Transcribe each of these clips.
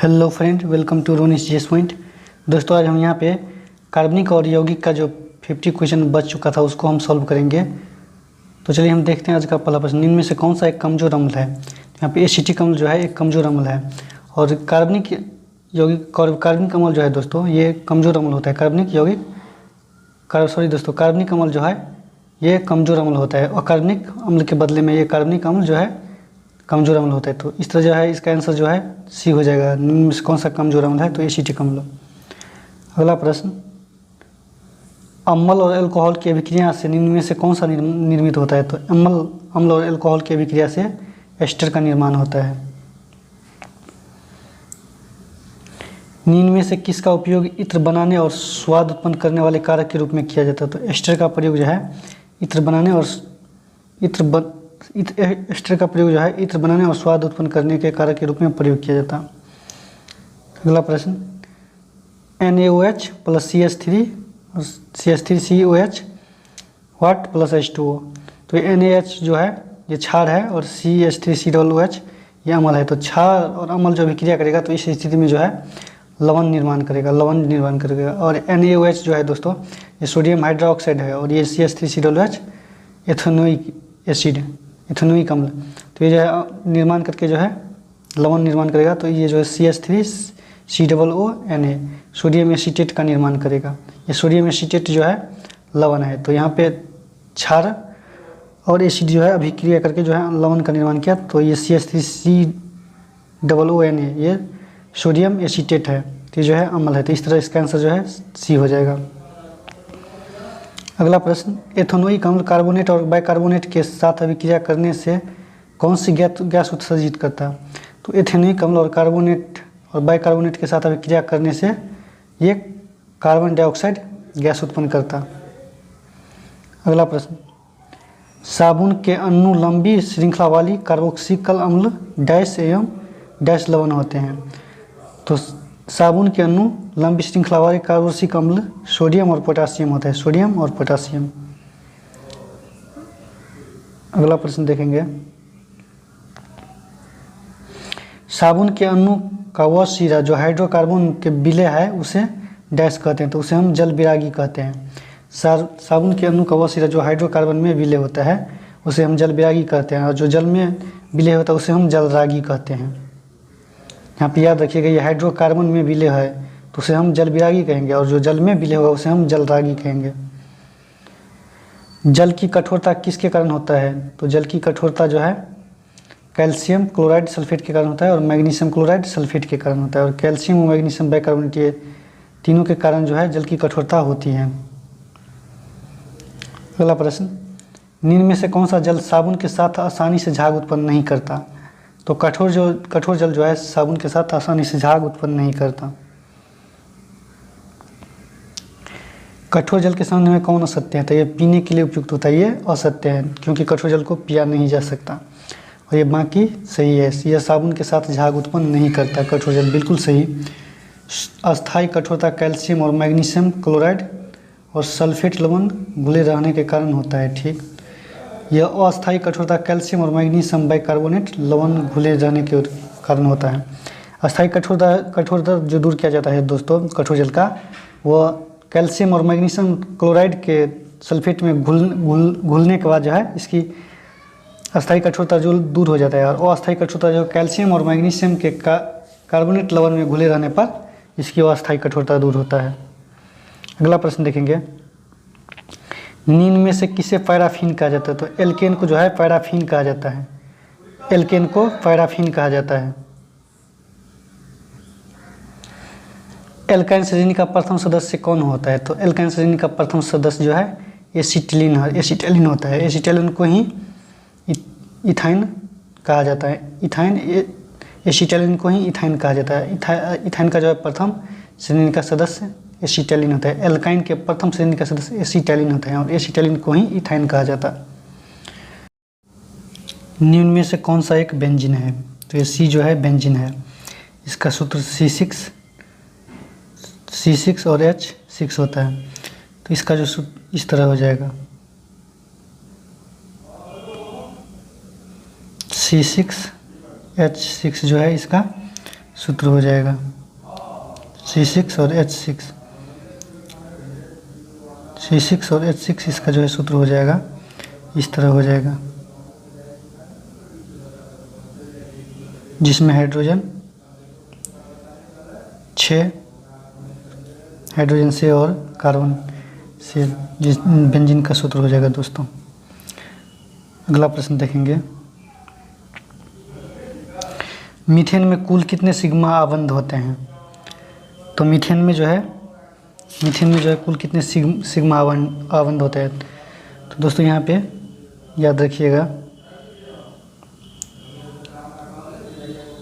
Hello friend, welcome to Ronis GS point. दोस्तों, आज हम यहाँ पे कार्बनिक और यौगिक का जो 50 क्वेश्चन बच चुका था उसको हम सॉल्व करेंगे। तो चलिए हम देखते हैं आज का पहला प्रश्न। निम्न में से कौन सा एक कमजोर अम्ल है? यहाँ पे एसिटिक अम्ल जो है एक कमजोर अम्ल है और कार्बनिक अम्ल जो है दोस्तों ये कमजोर अम्ल होता है। कार्बनिक अम्ल जो है ये कमजोर अम्ल होता है और कार्बनिक अम्ल के बदले में ये कार्बनिक अम्ल जो है कमजोर अम्ल होता है। तो इस तरह जो है इसका आंसर जो है सी हो जाएगा। निम्न में से कौन सा कमजोर अम्ल है? तो एसिटिक अम्ल। अगला प्रश्न, अम्ल और अल्कोहल की अभिक्रिया से निम्न में से कौन सा निर्मित होता है? तो अम्ल और अल्कोहल की अभिक्रिया से एस्टर का निर्माण होता है। निम्न में से किसका उपयोग इत्र बनाने और स्वाद उत्पन्न करने वाले कारक के रूप में किया जाता है? तो एस्टर का प्रयोग जो है इत्र बनाने और स्वाद उत्पन्न करने के कारक के रूप में प्रयोग किया जाता है। अगला प्रश्न, NaOH प्लस CH3 और CH3COH वाट प्लस H2O। तो NaH जो है ये क्षार है और CH3COOH ये अम्ल है। तो क्षार और अम्ल जो अभिक्रिया करेगा तो इस स्थिति में जो है लवण निर्माण करेगा। और NaOH जो है दोस्तों ये सोडियम हाइड्रोक्साइड है और ये CH3COOH एथेनोइक अम्ल। तो ये जो है निर्माण करके जो है लवण निर्माण करेगा। तो ये जो है CH3COONA सोडियम एसीटेट का निर्माण करेगा। ये सोडियम एसीटेट जो है लवण है। तो यहाँ पे क्षार और एसिड जो है अभिक्रिया करके जो है लवण का निर्माण किया। तो ये CH3COONA ये सोडियम एसीटेट है। तो ये जो है अम्ल है। तो इस तरह इसका आंसर जो है सी हो जाएगा। अगला प्रश्न, एथेनोइक अम्ल कार्बोनेट और बाइकार्बोनेट के साथ अभिक्रिया करने से कौन सी गैस उत्सर्जित करता है? तो एथेनोइक अम्ल और कार्बोनेट और बाइकार्बोनेट के साथ अभिक्रिया करने से ये कार्बन डाइऑक्साइड गैस उत्पन्न करता है। अगला प्रश्न, साबुन के अणु लंबी श्रृंखला वाली कार्बोक्सिलिक अम्ल डैश एवं डैश लवण होते हैं। तो साबुन के अणु लंबी श्रृंखला वाले कार्बोक्सिलिक अम्ल सोडियम और पोटासियम होता है। सोडियम और पोटासियम। अगला प्रश्न देखेंगे, साबुन के अणु का वह सिरा जो हाइड्रोकार्बन के विलय है उसे डैश कहते हैं। तो उसे हम जल विरागी कहते हैं। साबुन के अणु का वह सिरा जो हाइड्रोकार्बन में विलय होता है उसे हम जल विरागी कहते हैं और जो जल में विलय होता है उसे हम जलरागी कहते हैं। यहाँ पे याद रखिएगा ये हाइड्रोकार्बन में विलय है तो उसे हम जल विरागी कहेंगे और जो जल में विलय होगा उसे हम जलरागी कहेंगे। जल की कठोरता किसके कारण होता है? तो जल की कठोरता जो है कैल्शियम क्लोराइड सल्फेट के कारण होता है और मैग्नीशियम क्लोराइड सल्फेट के कारण होता है। और कैल्शियम और मैग्नीशियम बाइकार्बोनेट ये तीनों के कारण जो है जल की कठोरता होती है। अगला प्रश्न, निम्न में से कौन सा जल साबुन के साथ आसानी से झाग उत्पन्न नहीं करता? तो कठोर जल जो है साबुन के साथ आसानी से झाग उत्पन्न नहीं करता। कठोर जल के संबंध में कौन असत्य है? तो ये पीने के लिए उपयुक्त होता है, ये असत्य है क्योंकि कठोर जल को पिया नहीं जा सकता। और ये बाकी सही है, यह साबुन के साथ झाग उत्पन्न नहीं करता। कठोर जल बिल्कुल सही। अस्थायी कठोरता कैल्शियम और मैग्नीशियम क्लोराइड और सल्फेट लवण घुले रहने के कारण होता है। ठीक। यह अस्थायी कठोरता कैल्शियम और मैग्नीशियम बाइकार्बोनेट लवण घुले रहने के कारण होता है। अस्थायी कठोरता जो दूर किया जाता है दोस्तों कठोर जल का, वह कैल्शियम और मैग्नीशियम क्लोराइड के सल्फेट में घुलने के बाद जो है इसकी अस्थायी कठोरता जो दूर हो जाता है। और अस्थायी कठोरता जो कैल्शियम और मैग्नीशियम के कार्बोनेट लवण में घुले रहने पर इसकी अस्थायी कठोरता दूर होता है। अगला प्रश्न देखेंगे, निम्न में से किसे पैराफिन कहा जाता है? तो एल्केन को जो है पैराफिन कहा जाता है। एल्केन को पैराफिन कहा जाता है। एल्काइन श्रेणी का प्रथम सदस्य कौन होता है? तो एल्काइन श्रेणी का प्रथम सदस्य जो है एसिटिलीन होता है। एसिटिलीन को ही इथाइन कहा जाता है। एसिटिलीन को ही इथाइन कहा जाता है। इथाइन का जो है प्रथम श्रेणी का सदस्य एसिटिलीन होता है। एल्काइन के प्रथम श्रेणी का सदस्य एसिटिलीन होता है और एसिटिलीन को ही इथाइन कहा जाता है। निम्न में से कौन सा एक बेंजीन है? तो ये सी जो है बेंजीन है। इसका सूत्र C6 और H6 होता है। तो इसका जो सूत्र इस तरह हो जाएगा C6H6 जो है इसका सूत्र हो जाएगा C6 और H6। C6 और H6 इसका जो है सूत्र हो जाएगा, इस तरह हो जाएगा, जिसमें हाइड्रोजन 6 हाइड्रोजन से और कार्बन से जिस बेंजीन का सूत्र हो जाएगा दोस्तों। अगला प्रश्न देखेंगे, मीथेन में कुल कितने सिग्मा आबंध होते हैं? तो मीथेन में जो है कुल कितने सिग्मा आबंध होते हैं? तो दोस्तों यहाँ पे याद रखिएगा,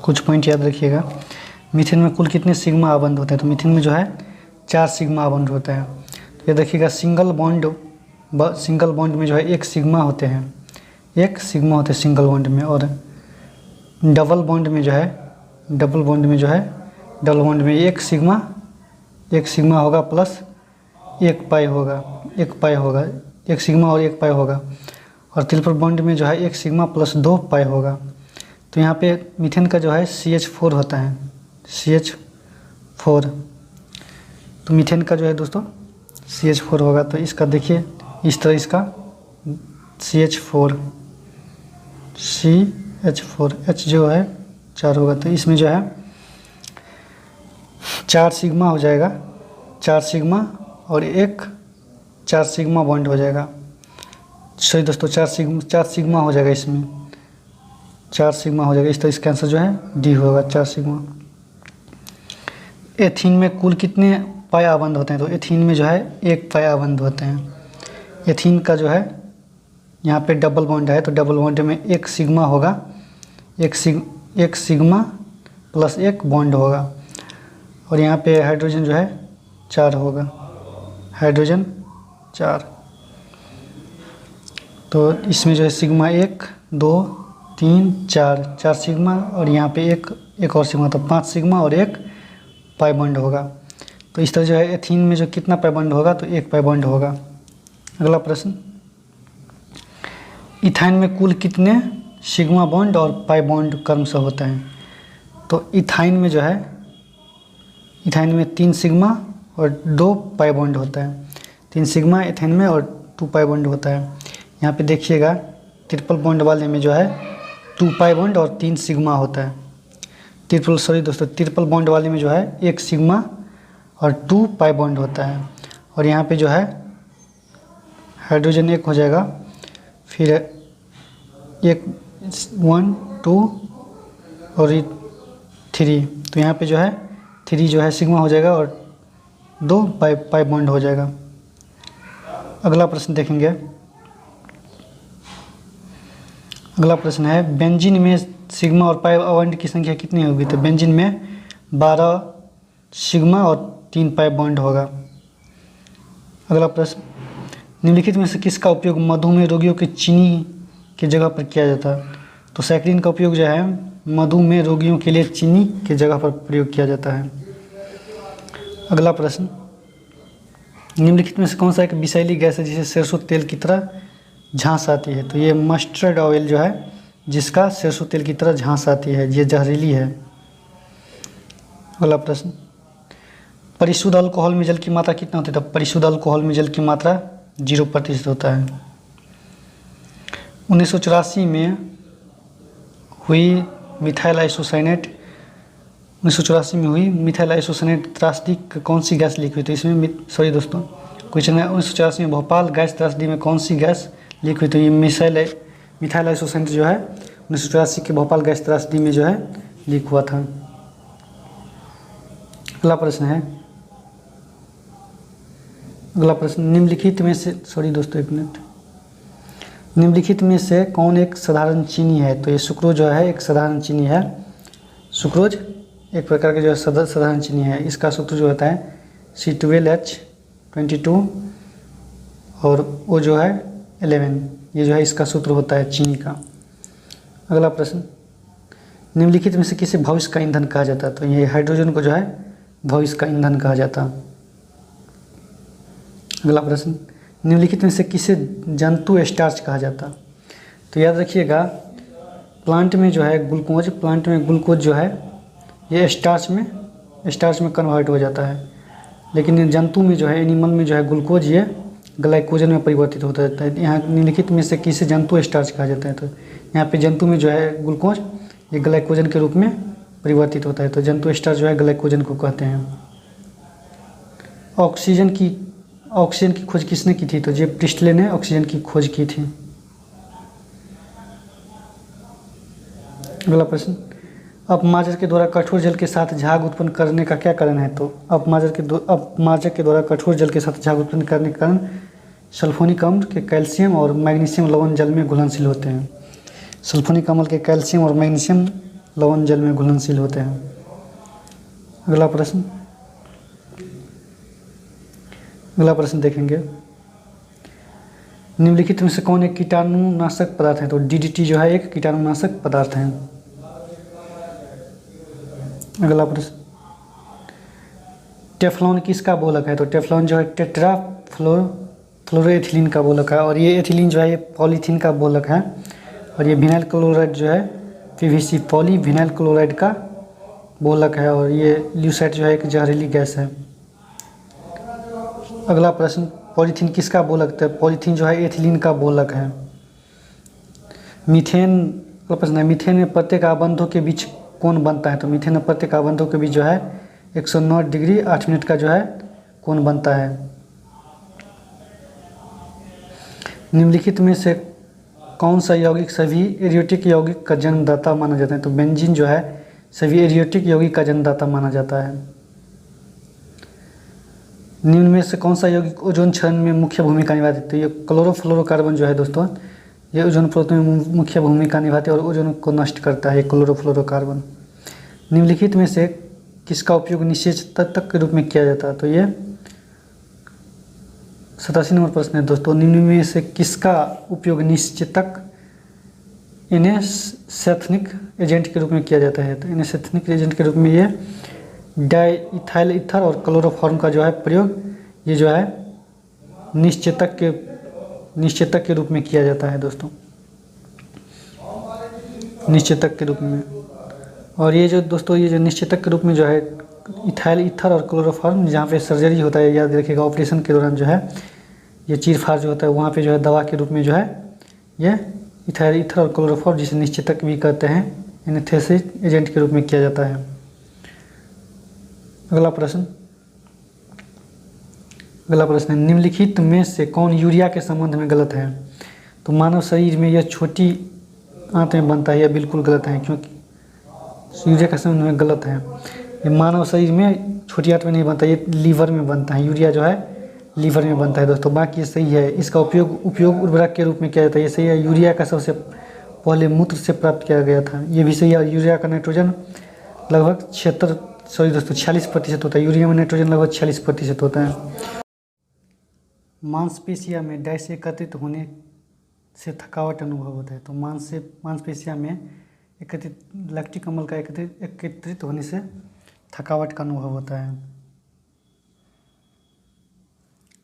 कुछ पॉइंट याद रखिएगा। मीथेन में कुल कितने सिग्मा आबंध होते हैं? तो मीथेन में जो है 4 सिग्मा आबंध होता है। तो ये देखिएगा, सिंगल बॉन्ड में जो है 1 सिग्मा होते हैं, 1 सिग्मा होते हैं सिंगल बॉन्ड में, और डबल बॉन्ड में जो है 1 सिग्मा होगा प्लस 1 पाई होगा, 1 सिग्मा और 1 पाई होगा, और ट्रिपल बॉन्ड में जो है 1 सिग्मा प्लस 2 पाई होगा। तो यहाँ पे मीथेन का जो है CH4 होता है, CH4। तो मीथेन का जो है दोस्तों CH4 होगा। तो इसका देखिए इस तरह, इसका CH4 H जो है 4 होगा, तो इसमें जो है 4 सिग्मा हो जाएगा, 4 सिग्मा और 4 सिग्मा बॉन्ड हो जाएगा। सही दोस्तों, 4 सिग्मा हो जाएगा, इसमें 4 सिग्मा हो जाएगा। इस तरह इसका आंसर जो है डी होगा, 4 सिग्मा। एथीन में कुल कितने पाई आबंध होते हैं? तो एथीन में जो है 1 पाई आबंध होते हैं। एथीन का जो है यहाँ पे डबल बॉन्ड है, तो डबल बॉन्ड में 1 सिग्मा होगा, 1 सिग्मा प्लस 1 बॉन्ड होगा, और यहाँ पे हाइड्रोजन जो है 4 होगा, हाइड्रोजन 4। तो इसमें जो है सिग्मा 1 2 3 4 सिग्मा, और यहाँ पे एक और सिग्मा, तो 5 सिग्मा और 1 पाई बॉन्ड होगा। तो इस तरह जो है एथीन में जो कितना पाई बॉन्ड होगा? तो 1 पाई बॉन्ड होगा। अगला प्रश्न, इथाइन में कुल कितने सिग्मा बॉन्ड और पाई बॉन्ड क्रमशः होता है? तो इथाइन में जो है, इथाइन में 3 सिग्मा और 2 पाई बॉन्ड होता है, 3 सिग्मा इथाइन में और 2 पाई बॉन्ड होता है। यहाँ पे देखिएगा, ट्रिपल बॉन्ड वाले में जो है 2 पाई बॉन्ड और 3 सिग्मा होता है। ट्रिपल बॉन्ड वाले में जो है 1 सिग्मा और 2 पाई बॉन्ड होता है, और यहाँ पे जो है हाइड्रोजन 1 हो जाएगा, फिर 1 2 और 3, तो यहाँ पे जो है 3 जो है सिग्मा हो जाएगा और 2 पाई बॉन्ड हो जाएगा। अगला प्रश्न देखेंगे, अगला प्रश्न है, बेंजीन में सिग्मा और पाई बॉन्ड की संख्या कितनी होगी? तो बेंजीन में 12 सिग्मा और 3 पाई बॉन्ड होगा। अगला प्रश्न, निम्नलिखित में से किसका उपयोग मधुमेह रोगियों के चीनी की जगह पर किया जाता है? तो सैकरीन का उपयोग जो है मधुमेह रोगियों के लिए चीनी की जगह पर प्रयोग किया जाता है। अगला प्रश्न, निम्नलिखित में से कौन सा एक विषैली गैस है जिसे सरसों तेल की तरह झांस आती है? तो ये मस्टर्ड ऑयल जो है, जिसका सरसों तेल की तरह झांस आती है, ये जहरीली है। अगला प्रश्न, परिशुद्ध अल्कोहल में जल की मात्रा कितना होती है? तो परिशुद्ध अल्कोहल में जल की मात्रा 0% होता है। 1984 में हुई मिथाइल आइसोसाइनेट, 1984 में हुई मिथाइल आइसोसाइनेट त्रासदी कौन सी गैस लीक हुई? तो इसमें सॉरी दोस्तों, क्वेश्चन है 1984 में भोपाल गैस त्रासदी में कौन सी गैस लीक हुई? तो ये मिथाइल आइसोसाइनेट जो है 1984 के भोपाल गैस त्रासदी में जो है लीक हुआ था। अगला प्रश्न है, अगला प्रश्न, निम्नलिखित में से निम्नलिखित में से कौन एक साधारण चीनी है? तो ये सुक्रोज जो है एक साधारण चीनी है। सुक्रोज एक प्रकार के जो है साधारण चीनी है। इसका सूत्र जो होता है C12H22 और वो जो है 11, ये जो है इसका सूत्र होता है चीनी का। अगला प्रश्न, निम्नलिखित में से किसे भविष्य का ईंधन कहा जाता है? तो ये हाइड्रोजन को जो है भविष्य का ईंधन कहा जाता। अगला प्रश्न, निम्नलिखित में से किसे जंतु स्टार्च कहा जाता? तो याद रखिएगा, प्लांट में जो है ग्लूकोज जो है ये स्टार्च में कन्वर्ट हो जाता है। लेकिन जंतु में जो है, एनिमल में जो है ग्लूकोज ये ग्लाइकोजन में परिवर्तित होता रहता है। यहाँ निम्नलिखित में से किसे जंतु स्टार्च कहा जाता है? तो यहाँ पे जंतु में जो है ग्लूकोज ये ग्लाइकोजन के रूप में परिवर्तित होता है, तो जंतु स्टार्च जो है ग्लाइकोजन को कहते हैं। ऑक्सीजन की खोज किसने की थी? तो जे प्रिस्टले ने ऑक्सीजन की खोज की थी। अगला प्रश्न, अपमार्जक के द्वारा कठोर जल के साथ झाग उत्पन्न करने का क्या कारण है? तो अपमार्जक के द्वारा कठोर जल के साथ झाग उत्पन्न करने के कारण सल्फोनिक अम्ल के कैल्शियम और मैग्नीशियम लवण जल में घुलनशील होते हैं। सल्फोनिक अम्ल के कैल्शियम और मैग्नीशियम लवण जल में घुलनशील होते हैं। अगला प्रश्न देखेंगे, निम्नलिखित में से कौन एक कीटाणुनाशक पदार्थ है? तो DDT जो है एक कीटाणुनाशक पदार्थ है। अगला प्रश्न, टेफ्लॉन किसका बोलक है? तो टेफ्लॉन जो है टेट्राफ्लोरोएथिलीन का बोलक है, और ये एथिलीन जो है ये पॉलीथीन का बोलक है, और ये विनाइल क्लोराइड जो है PVC पॉलीविनाइल क्लोराइड का बोलक है, और ये ल्यूसाइड जो है एक जहरीली गैस है। अगला प्रश्न, पॉलीथीन किसका बोलक है? पॉलीथीन जो है एथिलीन का बोलक है। मीथेन का प्रश्न है, मीथेन में प्रत्येक आबंधों के बीच कौन बनता है? तो मीथेन में प्रत्येक आबंधों के बीच जो है 109 डिग्री 8 मिनट का जो है कौन बनता है। निम्नलिखित में से कौन सा यौगिक सभी एरियोटिक यौगिक का जन्मदाता माना जाता है? तो बेंजीन जो है सभी एरियोटिक यौगिक का जन्मदाता माना जाता है। निम्न में से कौन सा यौगिक ओजोन क्षरण में मुख्य भूमिका निभाते हैं? तो ये क्लोरोफ्लोरोकार्बन जो है दोस्तों, ये ओजोन परत में मुख्य भूमिका निभाते हैं और ओजोन को नष्ट करता है क्लोरोफ्लोरोकार्बन। निम्नलिखित में से किसका उपयोग निषेचक के रूप में किया जाता है? तो ये 87 नंबर प्रश्न है दोस्तों, निम्न में से किसका उपयोग निषेचक एनेस्थेटिक एजेंट के रूप में किया जाता है? तो एनेस्थेटिक एजेंट के रूप में ये डाइइथाइल ईथर और क्लोरोफॉर्म का जो है प्रयोग ये जो है निश्चेतक के रूप में किया जाता है दोस्तों, निश्चेतक के रूप में। और ये जो दोस्तों ये जो निश्चेतक के रूप में जो है इथाइल ईथर और क्लोरोफॉर्म, जहाँ पे सर्जरी होता है, याद रखिएगा ऑपरेशन के दौरान जो है ये चीरफाड़ जो होता है वहाँ पे जो है दवा के रूप में जो है ये इथाइल ईथर और क्लोरोफॉर्म, जिसे निश्चेतक भी कहते हैं, एनेस्थेटिक एजेंट के रूप में किया जाता है। अगला प्रश्न है, निम्नलिखित में से कौन यूरिया के संबंध में गलत है? तो मानव शरीर में यह छोटी आंत में बनता है, यह बिल्कुल गलत है, क्योंकि यूरिया के संबंध में गलत है। ये मानव शरीर में छोटी आंत में नहीं बनता, ये लीवर में बनता है। यूरिया जो है लीवर में बनता है दोस्तों, बाकी ये सही है। इसका उपयोग उर्वरक के रूप में किया जाता है, ये सही है। यूरिया का सबसे पहले मूत्र से प्राप्त किया गया था, ये भी सही है। यूरिया का नाइट्रोजन लगभग 46% होता है। यूरिया में नाइट्रोजन लगभग 46% होता है। मांसपेशिया में डै से एकत्रित होने से थकावट अनुभव होता है। तो मांसपेशिया में एकत्रित लैक्टिक अम्ल का एकत्रित होने से थकावट का अनुभव होता है।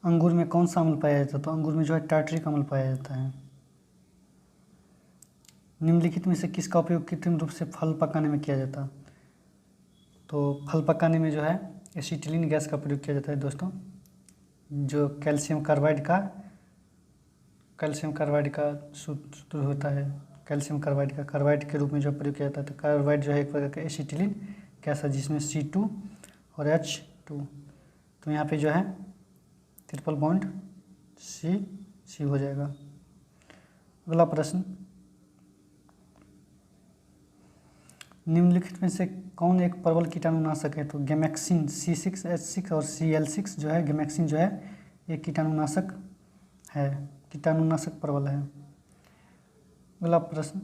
अंगूर में कौन सा अम्ल पाया जाता है? तो अंगूर में जो है टार्टरिक अम्ल पाया जाता है। निम्नलिखित में से किसका उपयोग कृत्रिम रूप से फल पकाने में किया जाता है? तो फल पकाने में जो है एसिटिलीन गैस का प्रयोग किया जाता है दोस्तों, जो कैल्शियम कार्बाइड का सूत्र होता है। कैल्शियम कार्बाइड के रूप में जो प्रयोग किया जाता है। तो कार्बाइड जो है एक प्रकार का एसिटिलीन गैस है, जिसमें C2 और H2, तो यहाँ पे जो है ट्रिपल बॉन्ड C हो जाएगा। अगला प्रश्न, निम्नलिखित में से कौन एक प्रबल कीटाणुनाशक है? तो गैमेक्सिन C6H6 और Cl6 जो है, गैमेक्सिन जो है एक कीटाणुनाशक प्रबल है। अगला प्रश्न,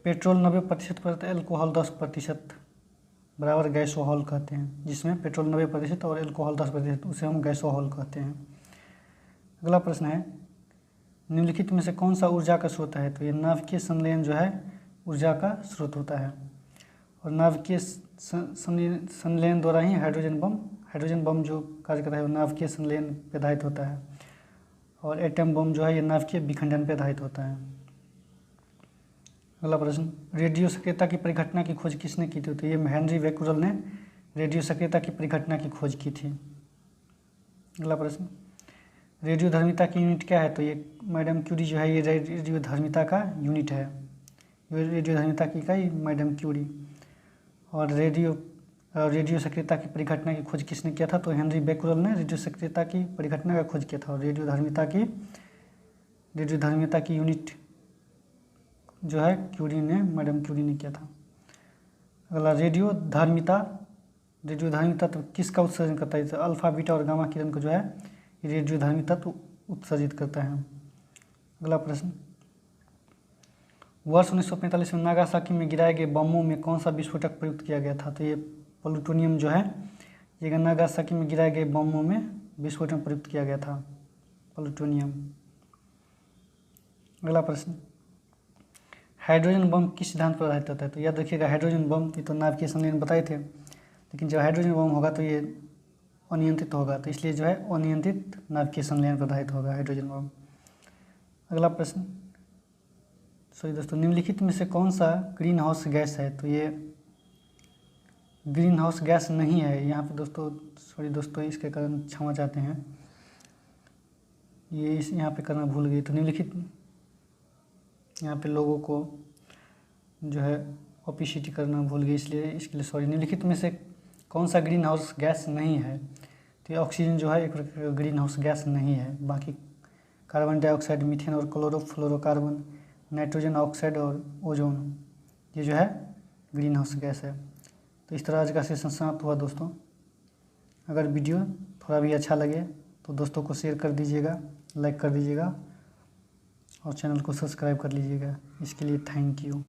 पेट्रोल 90% पर एल्कोहल 10% बराबर गैसोहॉल कहते हैं, जिसमें पेट्रोल 90% और एल्कोहल 10%, उसे हम गैसोहॉल कहते हैं। अगला प्रश्न है, निम्नलिखित में से कौन सा ऊर्जा का स्रोत है? तो ये नाभिकीय संलयन जो है ऊर्जा का स्रोत होता है, और नाभिकीय संलयन द्वारा ही हाइड्रोजन बम जो कार्य करता है वो नाभिकीय संलयन पे आधारित होता है, और एटम बम जो है ये नाभिकीय विखंडन पे आधारित होता है। अगला प्रश्न, रेडियो सक्रियता की परिघटना की खोज किसने की थी? तो ये हेनरी बैकुरल ने रेडियो सक्रियता की परिघटना की खोज की थी। अगला प्रश्न, रेडियो धर्मिता की यूनिट क्या है? तो ये मैडम क्यूरी जो है ये रेडियो धर्मिता का यूनिट है। रेडियो धर्मिता की इकाई मैडम क्यूरी। और रेडियो सक्रियता की परिघटना की खोज किसने किया था? तो हेनरी बैकुरल ने रेडियो सक्रियता की परिघटना का खोज किया था। और रेडियो धर्मिता की यूनिट जो है मैडम क्यूरी ने किया था। अगला, रेडियो धर्मिता तो किसका उत्सर्जन करता है? तो अल्फा बीटा और गामा किरण को जो है रेडियो धर्मिता तो उत्सर्जित करता है। अगला प्रश्न, वर्ष 1945 में नागासाकी में गिराए गए बमों में कौन सा विस्फोटक प्रयुक्त किया गया था? तो ये प्लूटोनियम जो है ये नागासाकी में गिराए गए बमों में विस्फोटक प्रयुक्त किया गया था, प्लूटोनियम। अगला प्रश्न, हाइड्रोजन बम किस सिद्धांत पर आधारित होता है? तो याद रखिएगा, हाइड्रोजन बम ये तो नाभिकीय संलयन बताए थे, लेकिन जब हाइड्रोजन बम होगा तो ये अनियंत्रित होगा, तो इसलिए जो है अनियंत्रित नाभिकीय संलयन पर आधारित होगा हाइड्रोजन बम। अगला प्रश्न, दोस्तों, निम्नलिखित में से कौन सा ग्रीन हाउस गैस है? तो ये ग्रीन हाउस गैस नहीं है यहाँ पे दोस्तों, इसके कारण क्षमा चाहते हैं, ये यहाँ पे करना भूल गए। तो निम्नलिखित यहाँ पे लोगों को जो है ऑपिसिटी करना भूल गए, इसलिए इसके लिए सॉरी। निम्नलिखित में से कौन सा ग्रीन हाउस गैस नहीं है? तो ये ऑक्सीजन जो है एक ग्रीन हाउस गैस नहीं है। बाकी कार्बन डाइऑक्साइड, मीथेन और क्लोरोफ्लोरोकार्बन, नाइट्रोजन ऑक्साइड और ओजोन, ये जो है ग्रीन हाउस गैस है। तो इस तरह आज का सेशन समाप्त हुआ दोस्तों। अगर वीडियो थोड़ा भी अच्छा लगे तो दोस्तों को शेयर कर दीजिएगा, लाइक कर दीजिएगा और चैनल को सब्सक्राइब कर लीजिएगा। इसके लिए थैंक यू।